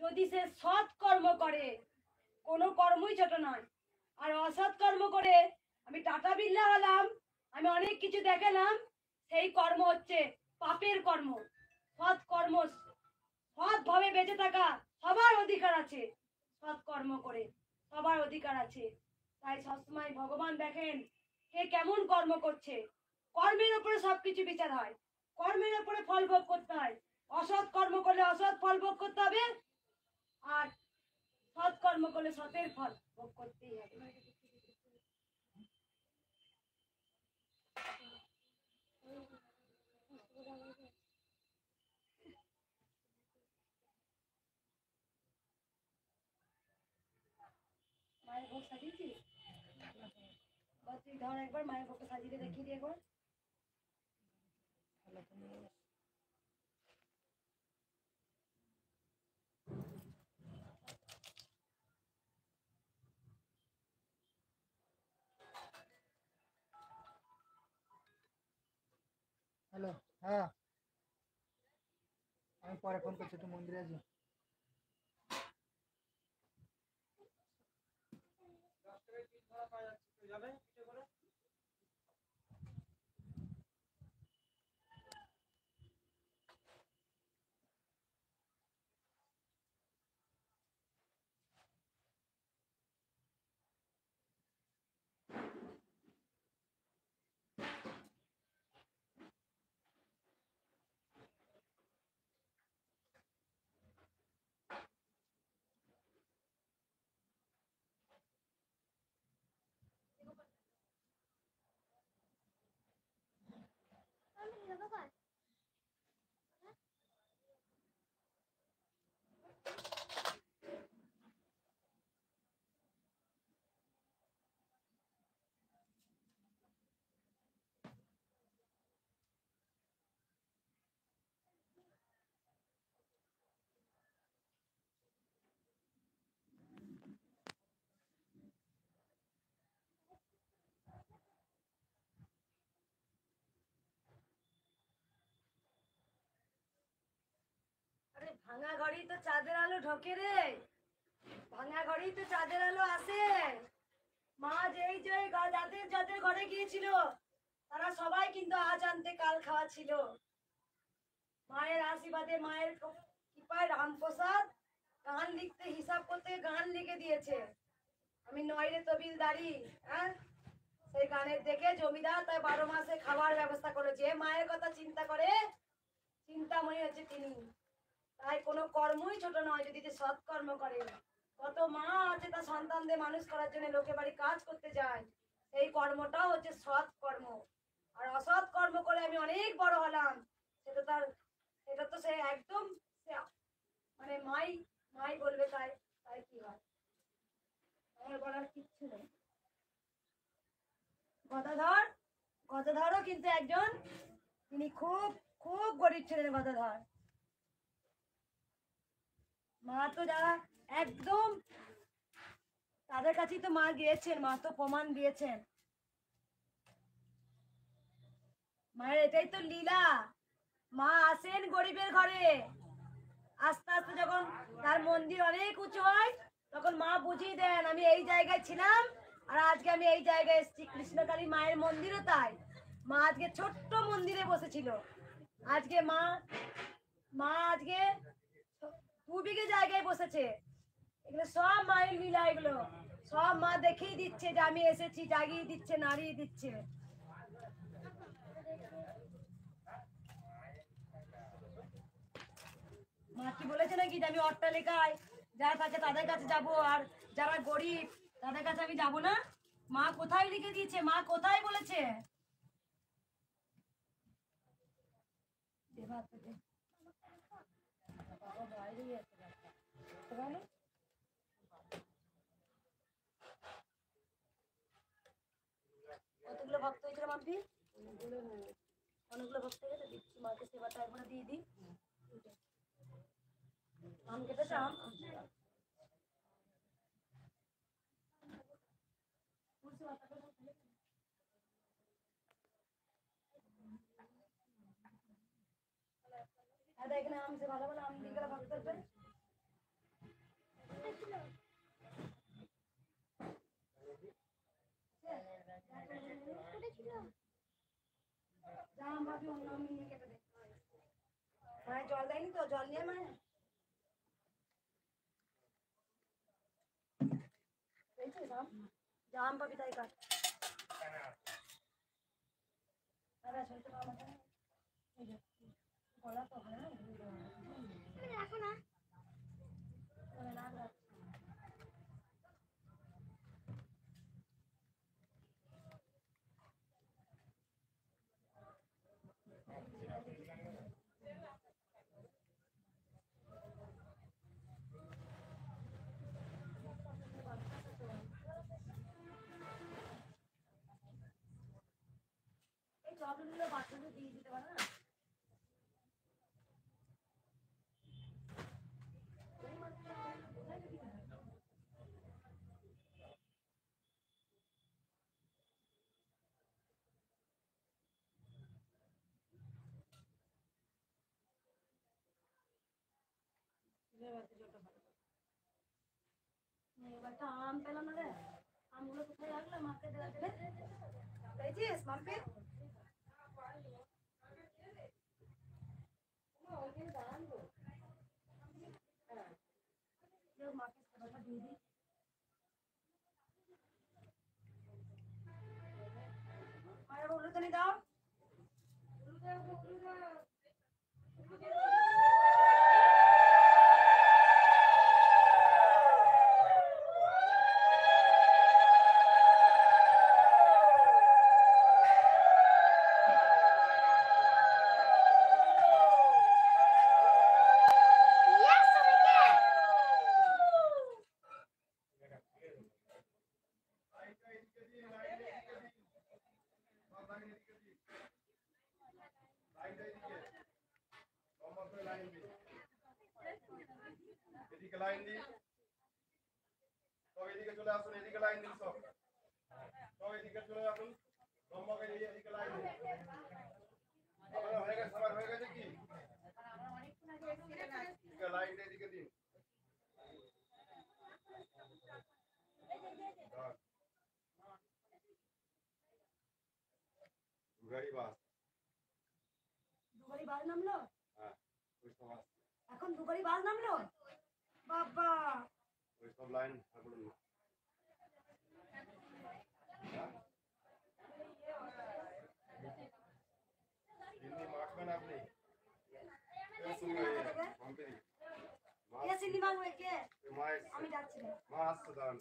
S1: যদি সে সৎ কর্ম করে কোনো কর্মই ছোট নয়। আর অসৎ কর্ম করে আমি টাটা বিল্লা হলাম, আমি অনেক কিছু দেখালাম, সেই কর্ম হচ্ছে পাপের কর্ম। সৎ কর্ম, সৎ ভাবে বেঁচে থাকা সবার অধিকার আছে, সৎ কর্ম করে সবার অধিকার আছে। তাই সবসময় ভগবান দেখেন কে কেমন কর্ম করছে, কর্মের উপরে সবকিছু বিচার হয়, কর্মের উপরে ফল ভোগ করতে হয়। অসৎ কর্ম করলে অসৎ ফল ভোগ করতে হবে, আর সৎ কর্ম করলে সতের ফল ভোগ করতেই হবে। মায়ের ভোগ সাজিয়েছিস? তুই ধর একবার মায়ের ভোগটা সাজিয়ে দেখিয়ে দিয়ে একবার।
S4: হ্যালো, হ্যাঁ আমি পরে ফোন করছি, একটু মন্দিরে আছি।
S1: ভাঙা ঘরেই তো চাঁদের আলো ঢোকে রে, ভাঙা ঘরেই তো চাঁদের আলো আসে। মা যেই যেই যাদের যাদের ঘরে গিয়েছিল তারা সবাই কিন্তু আজ আনতে কাল খাওয়া ছিল। মায়ের আশীর্বাদে, মায়ের কৃপায় রামপ্রসাদ গান লিখতে, হিসাব করতে গান লিখে দিয়েছে। আমি নয়রে তবিলদারি, হ্যাঁ, সেই গানের দেখে জমিদার তাই 12 মাসে খাবার ব্যবস্থা করেছে। মায়ের কথা চিন্তা করে চিন্তাময়ী হচ্ছে তিনি। তাই কোনো কর্মই ছোট নয় যদি সৎ কর্ম করে। কত মা আছে তার সন্তানদের মানুষ করার জন্য লোকে বাড়ি কাজ করতে যায়, এই কর্মটাও হচ্ছে সৎ কর্ম। আর অসৎ কর্ম করে আমি অনেক বড় হলাম, সেটা তো সে একদম মানে মাই মাই বলবে, তাই তাই কি হয়, আমার বলার কিচ্ছু নেই। গদাধরও কিন্তু একজন, তিনি খুব খুব গরিব ছিলেন গদাধর। মা তো যারা একদম তাদের কাছেই তো মা গিয়েছেন, মা তো প্রমাণ দিয়েছেন। মায়ের এটাই তো লীলা, মা আসেন গরিবের ঘরে। আস্তে আস্তে যখন তার মন্দির অনেক উঁচু হয় তখন মা বুঝিয়ে দেন আমি এই জায়গায় ছিলাম আর আজকে আমি এই জায়গায় এসেছি। কৃষ্ণকালী মায়ের মন্দিরও তাই, মা আজকে ছোট্ট মন্দিরে বসেছিল। আজকে মা আজকে 2 বিঘে জায়গায় বসেছে। এগুলো সব মায়ের লীলা, এগুলো সব মা দেখিয়ে দিচ্ছে যে আমি এসেছি, জাগিয়ে দিচ্ছে, নাড়িয়ে দিচ্ছে। মা কি বলেছে নাকি যে আমি অট্টালিকায় যারা থাকে তাদের কাছে যাব আর যারা গরিব তাদের কাছে আমি যাব না? মা কোথায় লিখে দিয়েছে, মা কোথায় বলেছে? কতগুলো ভক্ত হয়েছিল মাম্পি? অনেকগুলো ভক্ত হয়েছে, দিচ্ছি মাকে সেবাটা একবার দিয়ে দিই। আম কেটেছে, আম এখানে আম সে ভালো ভালো আম দিয়ে গেলে ভাগ করবে। মায়ের জল দেয়নি তো, জল নিয়ে মায়ের জাম পাবি তাই কাট। গলা তো হয় না, রাখো না। এই চপগুলো বাচ্চাদের দিয়ে দিতে পারে না? এবারটা আম পেলাম না রে, আমগুলো কোথায় রাখলাম? মাকে দেওয়া দেবে পেয়েছিস মাম্পি? মাকে সেবাটা দিয়ে দিই। মায়ের হলুদানি দাও।
S5: এদিকে লাইন দিন, সব এদিকে চলে আসুন, এদিকে লাইন দিন, সব এদিকে চলে আসুন, লম্বাকে এদিকে লাইন দিন। হয়ে গেছে, সবার হয়ে গেছে কি? এদিকে লাইন গাড়ি বাস
S1: দুবারি বাস নামলো
S5: হ্যাঁ ওই সব আসছে
S1: এখন দুবারি বাস নামলো বাবা
S5: ওই সব লাইন ঠাকুর হিন্দি মাখবেন আপনি
S1: কে সিন্নি মাংবে কে
S5: মায়ের
S1: আমি যাচ্ছি না।
S5: মা আসছে দাঁড়ান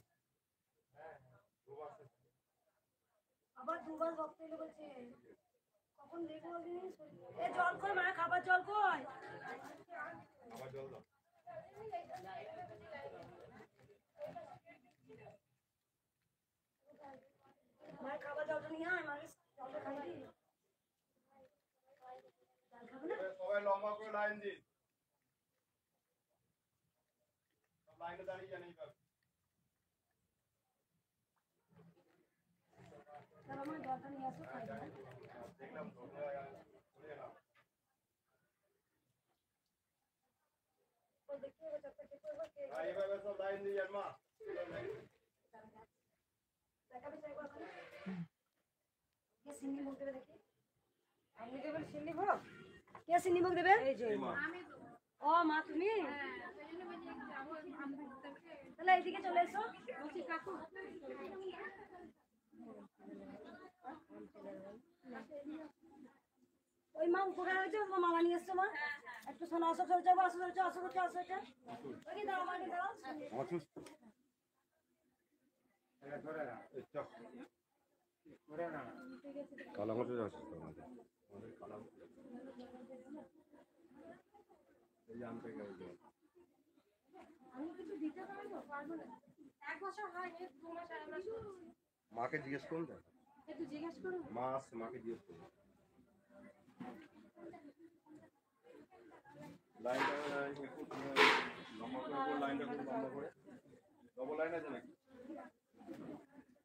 S1: আবার দুবার ভক্ত এলো বলছে কখন দেখবো জিনিস এ জল কই মায়ের খাবার জল কই
S5: আবার জল দাও
S1: মায়ের খাবার জলটা নিয়ে আয় মায়ের জলটা খাই দি জল খাবো না
S5: সবাই লম্বা করে লাইন দিন সব লাইনে দাঁড়িয়ে যান এইভাবে
S1: তাহলে আমার জলটা নিয়ে আসো খাই দিই
S5: দেখলাম তো ঘুরে নাও
S1: ওই দেখি ওই চারটা কে করবে কে
S5: হ্যাঁ এইভাবে সব লাইন দিয়ে যান মা
S1: দেখাবি চাই করবে কে সিন্নি মুখ দেবে দেখি আপনি দেবেন সিন্নি ভোগ কে সিন্নি মুখ দেবে এই যে ও মা তুমি তাহলে এইদিকে চলে এসো বলছি কাকু ওই মা উপকার হয়েছে ও মালা নিয়ে এসছো মা একটু শোনো আসো চলে যাবো আসো চলে আসো আসো আসো এটা ওই দাঁড়াও মাকে দাঁড়াও
S5: অসুস্থ কালা মতো যাচ্ছে আমাদের কালা এই যে আনতে গেছে
S1: আমি কিছু দিতে পারবো পারবো না এক বছর হয়নি 2 মাস আর আমরা
S5: মাকে জিজ্ঞেস করুন তো
S1: একটু জিজ্ঞেস করো
S5: মা আসছে মাকে জিজ্ঞেস করুন লাইনটা লম্বা করে লাইনটা খুব লম্বা করে ডবল লাইন আছে নাকি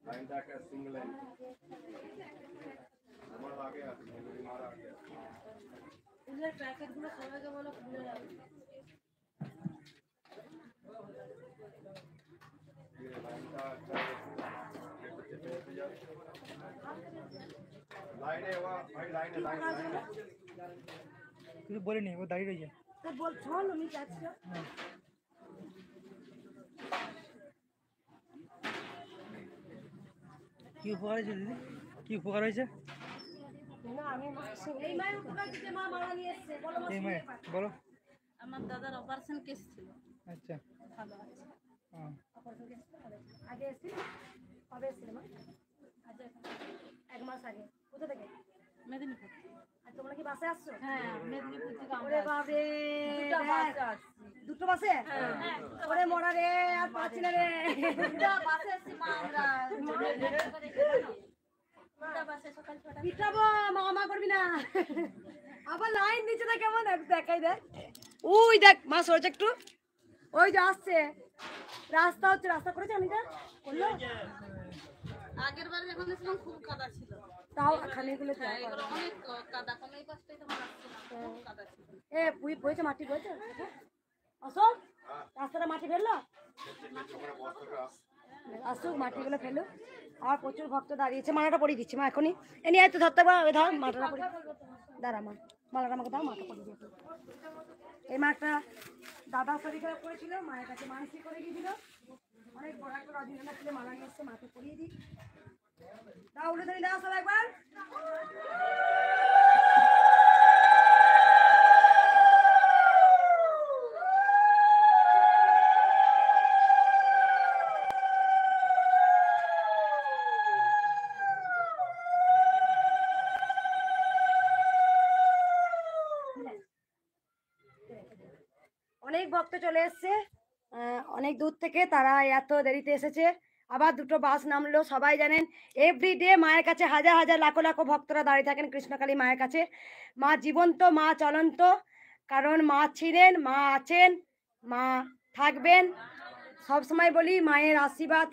S5: লাইনটা একটা সিঙ্গেল লাইন আমার আগে আছে মার আগে আছে
S1: এগুলো প্যাকেট গুলো সবাইকে বলো খুলে যাবে
S5: লাইনটা লাইনে ভাই লাইনে লাইনে
S4: কিছু বলিনি ও দাঁড়িয়ে রয়েছে
S1: তো বল চল আমি যাচ্ছি
S4: কি উপকার হয়েছে দিদি কি উপকার হয়েছে
S1: না আমি এই মায়ের উপকার দিতে মা মালা নিয়ে এসেছে বলো মা
S4: এই মায়ে বলো
S6: আমার দাদার অপারেশন কেস ছিল
S4: আচ্ছা
S6: ভালো আছে
S4: হ্যাঁ
S1: অপারেশন কেস আগে এসেছিল কবে এসেছিল মা
S6: আজ
S1: এক মাস আগে কোথা থেকে
S6: মেদিনীপুর
S1: আর তোমরা কি বাসে আসছো
S6: হ্যাঁ মেদিনীপুর থেকে
S1: ওরে বাবা
S6: দুটো বাসে আসছি
S1: দুটো বাসে ওরে মরা রে আর পাচ্ছি না রে
S6: দুটো বাসে আসছি মা আমরা দুটো বাসে সকাল 6টা
S1: পিটাবো মামা করবি না আবার লাইন নিচে না কেমন দেখাই দেখ ওই দেখ মা সরছে একটু ওই যে আসছে রাস্তা হচ্ছে রাস্তা করেছে অনিতা করলো
S6: আগের বার যখন গেছিলাম খুব কাদা ছিল
S1: তাও খানিকগুলো
S6: হ্যাঁ এগুলো অনেক কাদা কোন এই পাশটাই তখন আসছিলাম খুব কাদা ছিল
S1: এ পুই বইছে মাটি বইছে অশোক রাস্তাটা মাটি ফেললো আসুক মাটিগুলো ফেলো আর প্রচুর ভক্ত দাঁড়িয়েছে মালাটা পরিয়ে দিচ্ছি মা এখনই এ নিয়ে তো ধরতে পারবে ধর মালাটা পরিয়ে দাঁড়া মা মালাটা আমাকে দাও মাটা পরিয়ে দিয়ে এই মাটা দাদা শরীর খারাপ করেছিল মায়ের কাছে মানসিক করে গিয়েছিল অনেক বড় একটা রজনীগন্ধা ফুলে মালা নিয়ে এসছে মাকে পরিয়ে দিই দাও উঠে ধরি দাও সব একবার অনেক ভক্ত চলে এসছে অনেক দূর থেকে তারা এত দেরিতে এসেছে আবার দুটো বাস নামলো সবাই জানেন এভরিডে মায়ের কাছে হাজার হাজার লাখো লাখো ভক্তরা দাঁড়িয়ে থাকেন কৃষ্ণকালী মায়ের কাছে মা জীবন্ত মা চলন্ত কারণ মা ছিলেন মা আছেন মা থাকবেন সব সময় বলি মায়ের আশীর্বাদ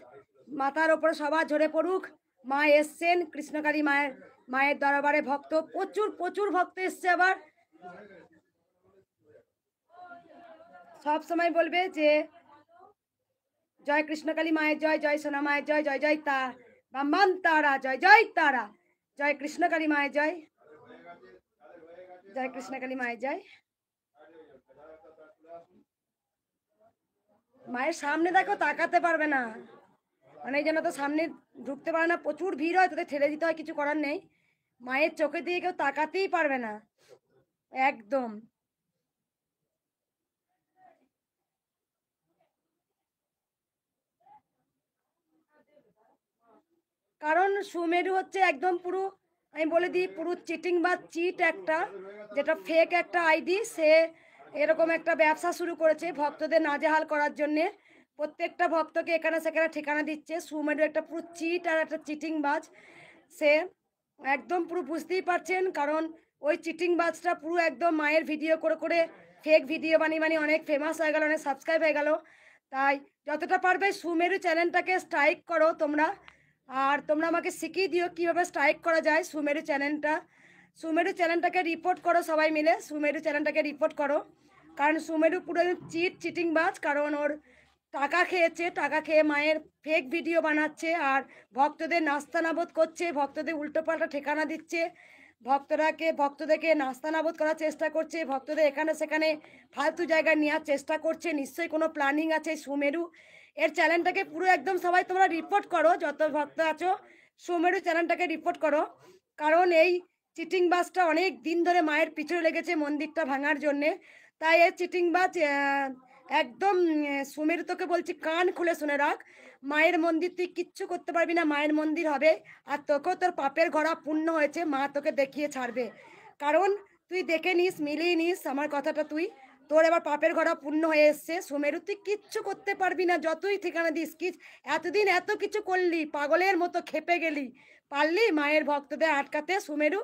S1: মাথার ওপরে সবার ঝরে পড়ুক মা এসছেন কৃষ্ণকালী মায়ের দরবারে ভক্ত প্রচুর প্রচুর ভক্ত এসছে আবার সব সময় বলবে যে জয় কৃষ্ণকালী মায়ের জয় জয় সোনা মায়ের জয় জয় জয় বাম্বান তারা জয় জয় তারা জয় কৃষ্ণকালী মায়ের জয়, জয় কৃষ্ণকালী মায়ের জয়। মায়ের সামনে দেখো, তাকাতে পারবে না, অনেক জন তো সামনে ঢুকতে পারে না, প্রচুর ভিড় হয়, তাদের ঠেলে দিতে হয়, কিছু করার নেই। মায়ের চোখে দিয়ে কেউ তাকাতেই পারবে না একদম। কারণ সুমেরু হচ্ছে একদম পুরো, আমি বলে দিই, পুরো চিটিং বা চিট একটা, যেটা ফেক একটা আইডি। সে এরকম একটা ব্যবসা শুরু করেছে ভক্তদের নাজেহাল করার জন্যে, প্রত্যেকটা ভক্তকে এখানে সেখানে ঠিকানা দিচ্ছে। সুমেরু একটা পুরো চিট আর একটা চিটিং বাজ। সে একদম পুরো বুঝতেই পারছেন, কারণ ওই চিটিং বাজটা পুরো একদম মায়ের ভিডিও করে করে ফেক ভিডিও বানিয়ে অনেক ফেমাস হয়ে গেল, অনেক সাবস্ক্রাইব হয়ে গেল। তাই যতটা পারবে সুমেরু চ্যানেলটাকে স্ট্রাইক করো তোমরা, আর তোমরা আমাকে শিখিয়ে দিও কীভাবে স্ট্রাইক করা যায় সুমেরু চ্যানেলটা। সুমেরু চ্যানেলটাকে রিপোর্ট করো সবাই মিলে, সুমেরু চ্যানেলটাকে রিপোর্ট করো। কারণ সুমেরু পুরো চিটিং বাজ, কারণ ওর টাকা খেয়েছে, টাকা খেয়ে মায়ের ফেক ভিডিও বানাচ্ছে আর ভক্তদের নাস্তানাবোধ করছে, ভক্তদের উল্টোপাল্টা ঠিকানা দিচ্ছে, ভক্তদেরকে নাস্তানাবোধ করার চেষ্টা করছে, ভক্তদের এখানে সেখানে ফালতু জায়গায় নেওয়ার চেষ্টা করছে। নিশ্চয়ই কোনো প্ল্যানিং আছে সুমেরু। এর চ্যানেলটাকে পুরো একদম সবাই তোমরা রিপোর্ট করো, যত ভক্ত আছো সুমেরু চ্যানেলটাকে রিপোর্ট করো। কারণ এই চিটিং বাসটা অনেক দিন ধরে মায়ের পিছনে লেগেছে মন্দিরটা ভাঙার জন্যে। তাই এই চিটিং বাস একদম সুমেরু তোকে বলছি কান খুলে শুনে রাখ, মায়ের মন্দির তুই কিচ্ছু করতে পারবি না। মায়ের মন্দির হবে আর তোকেও তোর পাপের ঘোড়া পূর্ণ হয়েছে, মা তোকে দেখিয়ে ছাড়বে। কারণ তুই দেখে নিস, মিলিয়ে নিস আমার কথাটা, তোর এবার পাপের ঘোড়া পূর্ণ হয়ে এসছে। সুমেরু তুই কিচ্ছু করতে পারবি না, যতই ঠিকানা দিস। এতদিন এত কিছু করলি, পাগলের মতো খেপে গেলি, পারলি মায়ের ভক্তদের আটকাতে? সুমেরু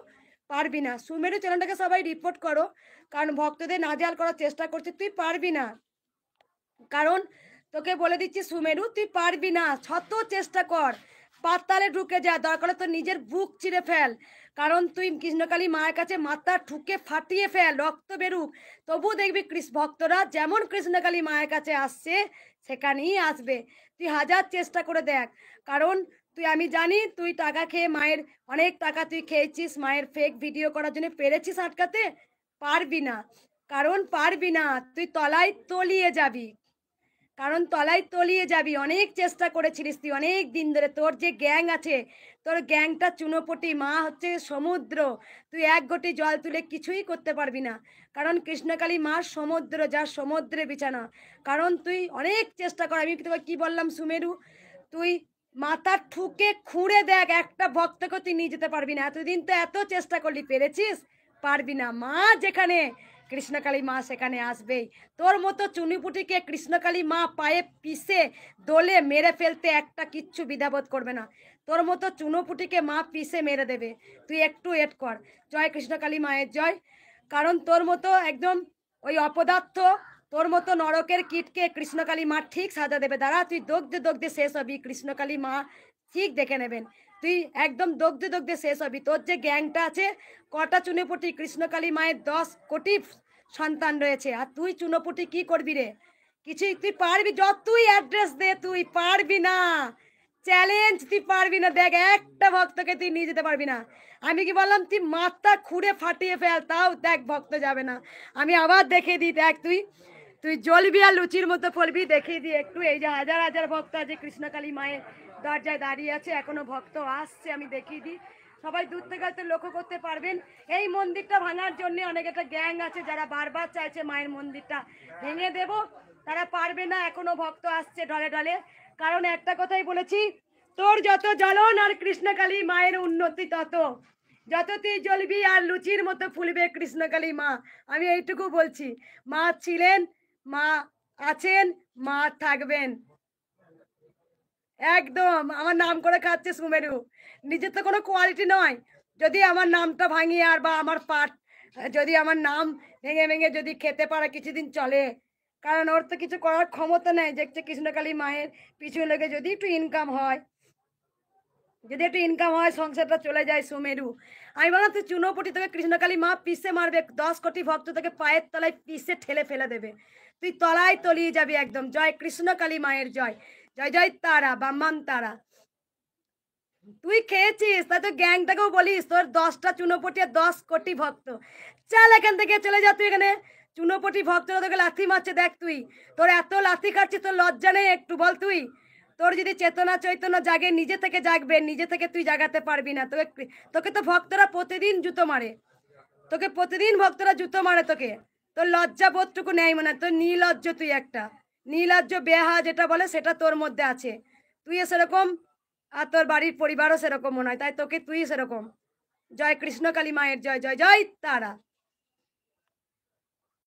S1: পারবি না। সুমেরু চ্যানেলটাকে সবাই রিপোর্ট করো, কারণ ভক্তদের নাজেহাল করার চেষ্টা করছে, তুই পারবি না। কারণ তোকে বলে দিচ্ছি সুমেরু, তুই পারবি না। শত চেষ্টা কর, পাতালে ঢুকে যা, দরকার তোর নিজের বুক চিরে ফেল, কারণ তুই কৃষ্ণকালী মায়ের কাছে মাথা ঠুকে ফাটিয়ে ফেল, রক্ত বেরুক, তবু দেখবি ভক্তরা যেমন কৃষ্ণকালী মায়ের কাছে আসছে সেখানেই আসবে। তুই হাজার চেষ্টা করে দেখ, কারণ আমি জানি তুই টাকা খেয়ে মায়ের অনেক টাকা তুই খেয়েছিস মায়ের ফেক ভিডিও করার জন্য, পেরেছিস আটকাতে? পারবি না, কারণ পারবি না, তুই তলায় তলিয়ে যাবি। কারণ তলায় তলিয়ে যাবি। অনেক চেষ্টা করেছিলিস তুই অনেক দিন ধরে, তোর যে গ্যাং আছে, তোর গ্যাংটা চুনোপটি, মা হচ্ছে সমুদ্র, তুই এক ঘটি জল তুলে কিছুই করতে পারবি না। কারণ কৃষ্ণকালী মা সমুদ্র, যা সমুদ্রে বিছানা। কারণ তুই অনেক চেষ্টা কর, আমি তোকে কি বললাম সুমেরু, তুই মাথা ঠুকে খুঁড়ে দেখ, একটা ভক্তকে তুই নিয়ে যেতে পারবি না। এতদিন তো এত চেষ্টা করলি, পেরেছিস? পারবি না। মা যেখানে, কৃষ্ণকালী মা সেখানে আসবেই। তোর মতো চুনিপুটিকে কৃষ্ণকালী মা পায়ে পিষে দোলে মেরে ফেলতে একটা কিচ্ছু দ্বিধাবোধ করবে না। তোর মতো চুনোপুটিকে মা পিষে মেরে দেবে, তুই একটু ওয়েট কর। জয় কৃষ্ণকালী মায়ের জয়। কারণ তোর মতো একদম ওই অপদার্থ, তোর মতো নরকের কীটকে কৃষ্ণকালী মা ঠিক সাজা দেবে। দাঁড়া, তুই দগ্ধে দগ্ধে শেষ হবি, কৃষ্ণকালী মা ঠিক দেখে নেবেন। তুই একদম দগ্ধে দগ্ধে শেষ হবি। তোর যে গ্যাংটা আছে, কটা চুনোপুটি, কৃষ্ণকালী মায়ের 10 কোটি সন্তান রয়েছে, আর তুই চুনোপুটি কি করবি রে? কিছুই তুই পারবি, যতই অ্যাড্রেস দে তুই পারবি না। চ্যালেঞ্জ, তুই পারবি না। দেখ, একটা ভক্তকে তুই নিয়ে যেতে পারবি না। আমি কি বললাম, তুই মাথা খুঁড়ে ফাটিয়ে ফেল, তাও দেখ ভক্ত যাবে না। আমি আবার দেখিয়ে দিই, দেখ তুই জ্বলবি আর লুচির মতো ফলবি। দেখিয়ে দিই একটু, এই যে হাজার হাজার ভক্ত আছে কৃষ্ণকালী মায়ের দরজায় দাঁড়িয়ে আছে, এখনো ভক্ত আসছে, আমি দেখিয়ে দিই। সবাই দূর থেকে হয়তো লক্ষ্য করতে পারবেন। এই মন্দিরটা ভাঙার জন্য অনেক একটা গ্যাং আছে যারা বারবার চাইছে মায়ের মন্দিরটা ভেঙে দেব, তারা পারবে না। এখনো ভক্ত আসছে ঢলে ঢলে। কারণ একটা কথাই বলেছি, তোর যত জ্বলন আর কৃষ্ণকালী মায়ের উন্নতি তত। যত তুই জ্বলবি আর লুচির মতো ফুলবে কৃষ্ণকালী মা। আমি এইটুকু বলছি, মা ছিলেন, মা আছেন, মা থাকবেন। একদম আমার নাম করে খাচ্ছে সুমেরু, নিজের তো কোনো কোয়ালিটি নয়। যদি আমার নামটা ভাঙিয়ে আর বা আমার পাট, যদি আমার নাম ভেঙে ভেঙে যদি খেতে পারে কিছুদিন চলে, কারণ ওর তো কিছু করার ক্ষমতা নেই। দেখছে কৃষ্ণকালী মায়ের পিছনে লেগে যদি একটু ইনকাম হয়, সংসারটা চলে যায় সুমেরু। আমি বললাম তুই চুনোপুটি, তোকে কৃষ্ণকালী মা পিষে মারবে, 10 কোটি ভক্ত তোকে পায়ের তলায় পিষে ঠেলে ফেলে দেবে, তুই তলায় তলিয়ে যাবি একদম। জয় কৃষ্ণকালী মায়ের জয়। জয় জয় তারা, বাম্মান তারা। তুই খেয়েছিস, তাই তো গ্যাংটাকেও বলিস তোর 10টা চুনোপটি আর 10 কোটি ভক্ত। চল এখান থেকে চলে যা তুই, এখানে চুনোপটি ভক্তরা তোকে লাথি মারছে দেখ তুই, তোর এত লাথি খাচ্ছিস, তোর লজ্জা নেই একটু? বল তুই, তোর যদি চেতনা চৈতন্য জাগে নিজে থেকে জাগবে, নিজে থেকে তুই জাগাতে পারবি না। তোকে তোকে তো ভক্তরা প্রতিদিন জুতো মারে, তোকে প্রতিদিন ভক্তরা জুতো মারে তোকে, তোর লজ্জা বোধটুকু নেই মনে হয়, তোর নির্লজ্জ, তুই একটা নির্লজ্জ বেহা যেটা বলে সেটা তোর মধ্যে আছে। তুই সেরকম, আর তোর বাড়ির পরিবারও সেরকম মনে হয়, তাই তোকে তুই সেরকম। জয় কৃষ্ণ কালী মায়ের জয়, জয় জয় তারা।